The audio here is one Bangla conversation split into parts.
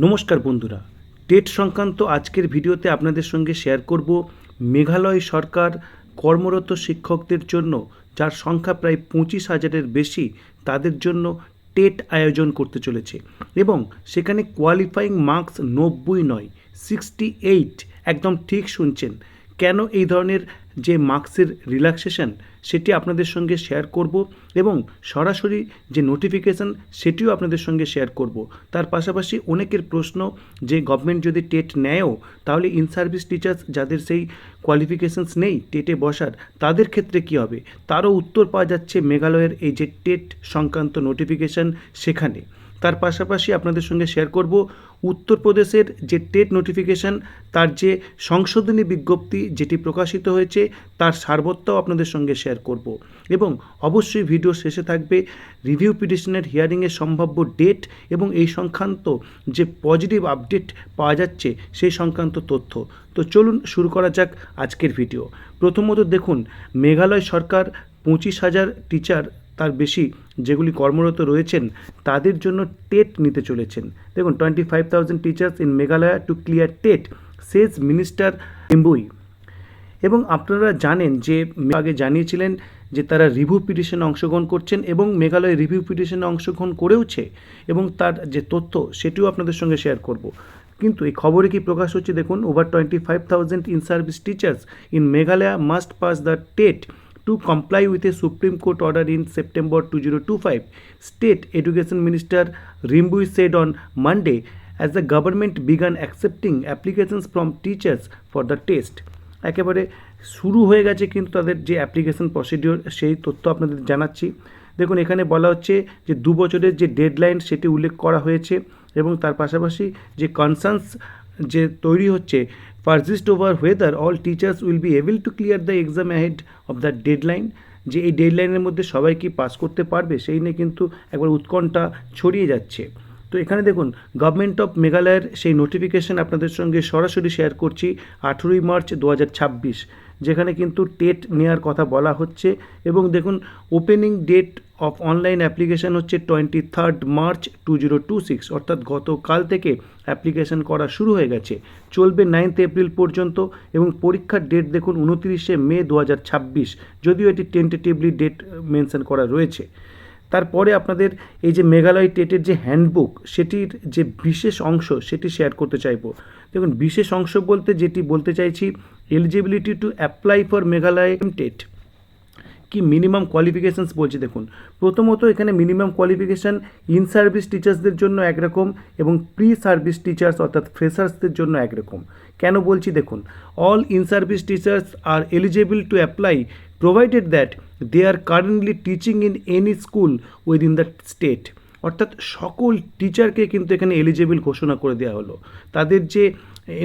নমস্কার বন্ধুরা, টেট সংক্রান্ত আজকের ভিডিওতে আপনাদের সঙ্গে শেয়ার করব মেঘালয় সরকার কর্মরত শিক্ষকদের জন্য, যার সংখ্যা প্রায় 25,000-এর বেশি, তাদের জন্য টেট আয়োজন করতে চলেছে এবং সেখানে কোয়ালিফাইং মার্কস 90 নয়, 68। একদম ঠিক শুনছেন। কেন এই ধরনের যে মার্কসের রিল্যাক্সেশন সেটি আপনাদের সঙ্গে শেয়ার করব এবং সরাসরি যে নোটিফিকেশান সেটিও আপনাদের সঙ্গে শেয়ার করব। তার পাশাপাশি অনেকের প্রশ্ন যে গভর্নমেন্ট যদি টেট নেয়ও তাহলে ইন সার্ভিস টিচার্স যাদের সেই কোয়ালিফিকেশানস নেই টেটে বসার, তাদের ক্ষেত্রে কী হবে, তারও উত্তর পাওয়া যাচ্ছে মেঘালয়ের এই যে টেট সংক্রান্ত নোটিফিকেশান সেখানে। তার পাশাপাশি আপনাদের সঙ্গে শেয়ার করব উত্তরপ্রদেশের যে টেট নোটিফিকেশান, তার যে সংশোধনী বিজ্ঞপ্তি যেটি প্রকাশিত হয়েছে তার সারবত্তাও আপনাদের সঙ্গে শেয়ার করব এবং অবশ্যই ভিডিও শেষে থাকবে রিভিউ পিটিশনের হিয়ারিংয়ের সম্ভাব্য ডেট এবং এই সংক্রান্ত যে পজিটিভ আপডেট পাওয়া যাচ্ছে সেই সংক্রান্ত তথ্য। তো চলুন শুরু করা যাক আজকের ভিডিও। প্রথমত দেখুন, মেঘালয় সরকার 25,000 টিচার তার বেশি যেগুলি কর্মরত রয়েছেন তাদের জন্য টেট নিতে চলেছেন। দেখুন, 25,000 teachers in Meghalaya to clear TET, says minister Limbui. এবং আপনারা জানেন যে আগে জানিয়েছিলেন যে তারা রিভিউ পিটিশনে অংশগ্রহণ করছেন এবং মেঘালয় রিভিউ পিটিশনে অংশগ্রহণ করেওছে এবং তার যে তথ্য সেটিও আপনাদের সঙ্গে শেয়ার করব। কিন্তু এই খবরে কি প্রকাশ হচ্ছে দেখুন, over 25,000 in service teachers in Meghalaya must pass the TET to comply with a Supreme Court order in September 2025, State Education Minister Rimbui said on Monday as the government began accepting applications from teachers for the test. একেবারে শুরু হয়ে গেছে কিন্তু তাদের যে অ্যাপ্লিকেশন প্রসিডিওর সেই তথ্য আপনাদের জানাচ্ছি। দেখুন, এখানে বলা হচ্ছে যে 2 বছরের যে ডেডলাইন সেটি উল্লেখ করা হয়েছে এবং তার পাশাপাশি যে কনসার্নস যে তৈরি হচ্ছে persist over whether all teachers will be able to clear the exam ahead of the deadline, যে এই ডেডলাইনের মধ্যে সবাই কি পাস করতে পারবে সেই নিয়ে কিন্তু একবার উৎকণ্ঠা ছড়িয়ে যাচ্ছে। তো এখানে দেখুন, গভর্নমেন্ট অফ মেঘালয়ের সেই নোটিফিকেশান আপনাদের সঙ্গে সরাসরি শেয়ার করছি 18ই মার্চ 2026, যেখানে কিন্তু টেট নেওয়ার কথা বলা হচ্ছে এবং দেখুন opening date of online application হচ্ছে 23 মার্চ 2026, অর্থাৎ গতকাল থেকে অ্যাপ্লিকেশান করা শুরু হয়ে গেছে, চলবে 9 এপ্রিল পর্যন্ত এবং পরীক্ষার ডেট দেখুন 29 মে 2026, যদিও এটি টেন্টেটিভলি ডেট মেনশন করা রয়েছে। তারপরে আপনাদের এই যে মেঘালয় টেটের যে হ্যান্ডবুক সেটির যে বিশেষ অংশ সেটি শেয়ার করতে চাইব। দেখুন, বিশেষ অংশ বলতে যেটি বলতে চাইছি, eligibility to apply for Meghalaya TET কি মিনিমাম কোয়ালিফিকেশানস বলছি। দেখুন, প্রথমত এখানে মিনিমাম কোয়ালিফিকেশান ইন সার্ভিস টিচার্সদের জন্য একরকম এবং প্রি সার্ভিস টিচার্স অর্থাৎ ফ্রেশার্সদের জন্য একরকম। কেন বলছি দেখুন, all in service teachers are eligible to apply provided that they are currently teaching in any school within the state. অর্থাৎ সকল টিচারকে কিন্তু এখানে এলিজিবল ঘোষণা করে দেওয়া হলো। তাদের যে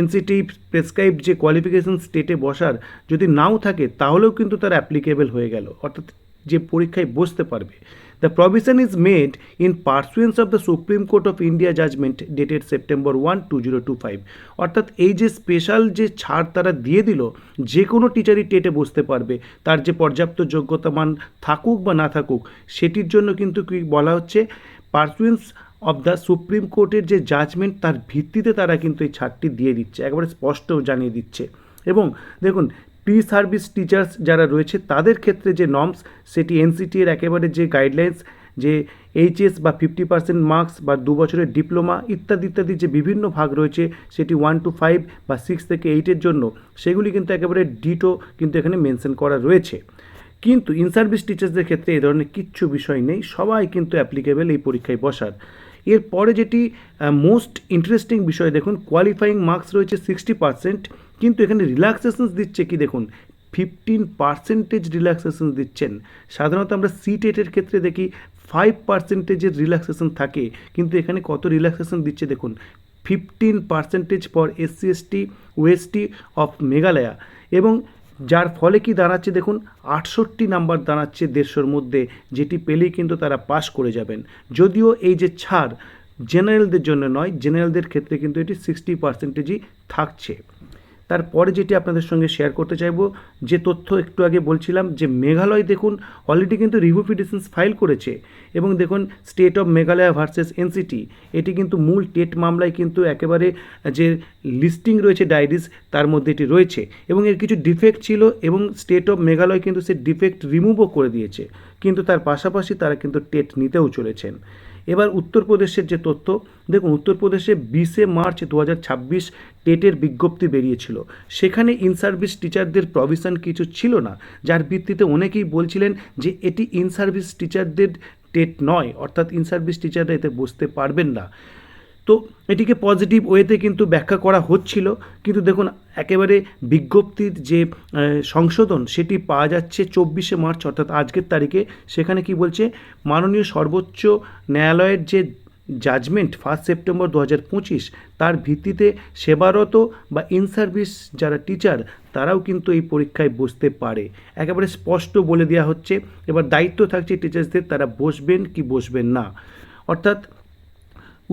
এনসিটি প্রেসক্রাইব যে কোয়ালিফিকেশান স্টেটে বসার যদি নাও থাকে তাহলেও কিন্তু তার অ্যাপ্লিকেবল হয়ে গেল, অর্থাৎ যে পরীক্ষায় বসতে পারবে। The provision is made in pursuance of the supreme court of India judgement dated September 1, 2025। অর্থাৎ এই যে স্পেশাল যে ছাড় তারা দিয়ে দিল, যে কোনো টিচারই টেটে বসতে পারবে, তার যে পর্যাপ্ত যোগ্যতা মান থাকুক বা না থাকুক সেটির জন্য কিন্তু কি বলা হচ্ছে, পারসুয়েন্স অফ দ্য সুপ্রিম কোর্টের যে জাজমেন্ট তার ভিত্তিতে তারা কিন্তু এই ছাড়টি দিয়ে দিচ্ছে, একবারে স্পষ্ট জানিয়ে দিচ্ছে। এবং দেখুন, প্রি সার্ভিস টিচার্স যারা রয়েছে তাদের ক্ষেত্রে যে নর্মস সেটি এনসিটি এর একেবারে যে গাইডলাইন্স, যে এইচএস বা 50% মার্কস বা 2 বছরের ডিপ্লোমা ইত্যাদি ইত্যাদি যে বিভিন্ন ভাগ রয়েছে সেটি 1 to 5 বা 6 থেকে 8-এর জন্য, সেগুলি কিন্তু একেবারে ডিটো কিন্তু এখানে মেনশন করা রয়েছে। কিন্তু ইন সার্ভিস টিচার্সদের ক্ষেত্রে এই ধরনের কিচ্ছু বিষয় নেই, সবাই কিন্তু অ্যাপ্লিকেবল এই পরীক্ষায় বসার। এরপরে যেটি মোস্ট ইন্টারেস্টিং বিষয় দেখুন, কোয়ালিফাইং মার্কস রয়েছে 60%, কিন্তু এখানে রিল্যাক্সেশনস দিচ্ছে কি দেখুন, 15% রিল্যাক্সেশন দিচ্ছেন। সাধারণত আমরা সিটেটের ক্ষেত্রে দেখি 5%-এর রিল্যাক্সেশন থাকে, কিন্তু এখানে কত রিল্যাক্সেশন দিচ্ছে দেখুন, 15% for SC ST OST of Meghalaya. এবং যার ফলে কি দাঁড়াচ্ছে দেখুন, 68 নাম্বার দাঁড়াচ্ছে 150-এর মধ্যে, যেটি পেলেই কিন্তু তারা পাস করে যাবেন। যদিও এই যে ছাড় জেনারেলদের জন্য নয়, জেনারেলদের ক্ষেত্রে কিন্তু এটি 60%-ই থাকছে। তারপরে যেটি আপনাদের সঙ্গে শেয়ার করতে চাইবো, যে তথ্য একটু আগে বলছিলাম, যে মেঘালয় দেখুন অলরেডি কিন্তু রিভিউ পিটিশনস ফাইল করেছে। এবং দেখুন state of Meghalaya versus NCT, এটি কিন্তু মূল টেট মামলায় কিন্তু একেবারে যে লিস্টিং রয়েছে ডায়েরিজ তার মধ্যে এটি রয়েছে, এবং এর কিছু ডিফেক্ট ছিল এবং স্টেট অফ মেঘালয় কিন্তু সে ডিফেক্ট রিমুভও করে দিয়েছে, কিন্তু তার পাশাপাশি তারা কিন্তু টেট নিতেও চলেছেন। এবার উত্তরপ্রদেশের যে তথ্য দেখুন, উত্তরপ্রদেশে 20 মার্চ 2026 টেটের বিজ্ঞপ্তি বেরিয়েছিল। সেখানে ইন সার্ভিস টিচারদের প্রভিশন কিছু ছিল না, যার ভিত্তিতে অনেকেই বলছিলেন যে এটি ইন সার্ভিস টিচারদের টেট নয়, অর্থাৎ ইন সার্ভিস টিচাররা এতে বসতে পারবেন না। তো এটিকে পজিটিভ ওয়েতে কিন্তু ব্যাখ্যা করা হচ্ছিল, কিন্তু দেখুন একেবারে বিজ্ঞপ্তির যে সংশোধন সেটি পাওয়া যাচ্ছে 24 মার্চ অর্থাৎ আজকের তারিখে। সেখানে কি বলছে, মাননীয় সর্বোচ্চ ন্যায়ালয়ের যে জাজমেন্ট 1 সেপ্টেম্বর 2025 তার ভিত্তিতে সেবারত বা ইন সার্ভিস যারা টিচার তারাও কিন্তু এই পরীক্ষায় বসতে পারে, একেবারে স্পষ্ট বলে দেওয়া হচ্ছে। এবার দায়িত্ব থাকছে টিচার্সদের, তারা বসবেন কি বসবেন না। অর্থাৎ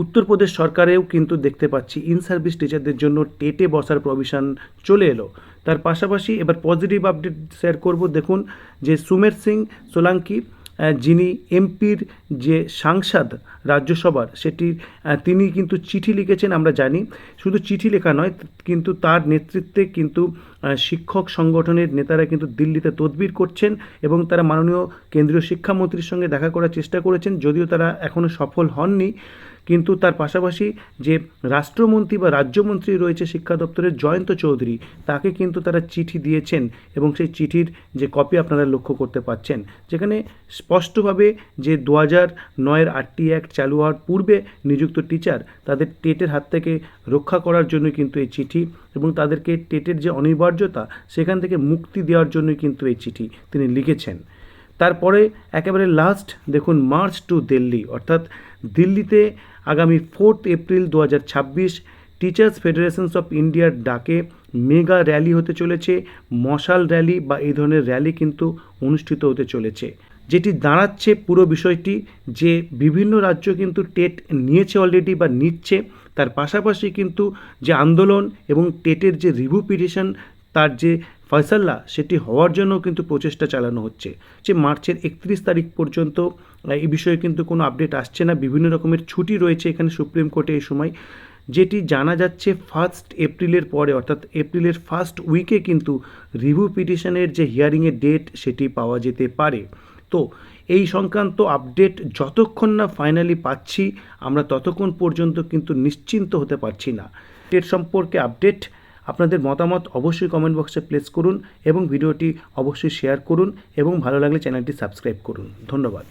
উত্তরপ্রদেশ সরকারেও কিন্তু দেখতে পাচ্ছি ইন সার্ভিস টিচারদের জন্য টেটে বসার প্রভিশন চলে এলো। তার পাশাপাশি এবার পজিটিভ আপডেট শেয়ার করব। দেখুন যে সুমের সিং সোলাঙ্কি, যিনি এমপির যে সাংসদ রাজ্যসভার, তিনি কিন্তু চিঠি লিখেছেন, আমরা জানি। শুধু চিঠি লেখা নয়, কিন্তু তার নেতৃত্বে কিন্তু শিক্ষক সংগঠনের নেতারা কিন্তু দিল্লিতে তদবির করছেন এবং তারা মাননীয় কেন্দ্রীয় শিক্ষামন্ত্রীর সঙ্গে দেখা করার চেষ্টা করেছেন, যদিও তারা এখনও সফল হননি। কিন্তু তার পাশাপাশি যে রাষ্ট্রমন্ত্রী বা রাজ্যমন্ত্রী রয়েছে শিক্ষা দপ্তরের, জয়ন্ত চৌধুরী, তাকে কিন্তু তারা চিঠি দিয়েছেন এবং সেই চিঠির যে কপি আপনারা লক্ষ্য করতে পাচ্ছেন, যেখানে স্পষ্টভাবে যে 2009 RT অ্যাক্ট চালু হওয়ার পূর্বে নিযুক্ত টিচার তাদের টেটের হাত থেকে রক্ষা করার জন্য কিন্তু এই চিঠি, এবং তাদেরকে টেটের যে অনিবার্যতা সেখান থেকে মুক্তি দেওয়ার জন্যই কিন্তু এই চিঠি তিনি লিখেছেন। তারপরে একেবারে লাস্ট দেখুন, মার্চ টু দিল্লি, অর্থাৎ দিল্লিতে আগামী 4 এপ্রিল 2026 টিচার্স ফেডারেশনস অফ ইন্ডিয়ার ডাকে মেগা র্যালি হতে চলেছে। মশাল র্যালি বা এই ধরনের র্যালি কিন্তু অনুষ্ঠিত হতে চলেছে, যেটি দাঁড়াচ্ছে পুরো বিষয়টি যে বিভিন্ন রাজ্য কিন্তু টেট নিয়েছে অলরেডি বা নিচ্ছে। তার পাশাপাশি কিন্তু যে আন্দোলন এবং টেটের যে রিভিউ পিটিশন তার যে ফয়সাল্লা সেটি হওয়ার জন্য কিন্তু প্রচেষ্টা চালানো হচ্ছে। যে মার্চের 31 তারিখ পর্যন্ত এই বিষয়ে কিন্তু কোনো আপডেট আসছে না, বিভিন্ন রকমের ছুটি রয়েছে এখানে সুপ্রিম কোর্টে এই সময়। যেটি জানা যাচ্ছে 1 এপ্রিলের পরে, অর্থাৎ এপ্রিলের ফার্স্ট উইকে কিন্তু রিভিউ পিটিশনের যে হিয়ারিংয়ের ডেট সেটি পাওয়া যেতে পারে। তো এই সংক্রান্ত আপডেট যতক্ষণ না ফাইনালি পাচ্ছি আমরা ততক্ষণ পর্যন্ত কিন্তু নিশ্চিন্ত হতে পারছি না। টেট সম্পর্কে আপডেট আপনাদের মতামত অবশ্যই কমেন্ট বক্সে প্লেস করুন এবং ভিডিওটি অবশ্যই শেয়ার করুন এবং ভালো লাগলে চ্যানেলটি সাবস্ক্রাইব করুন। ধন্যবাদ।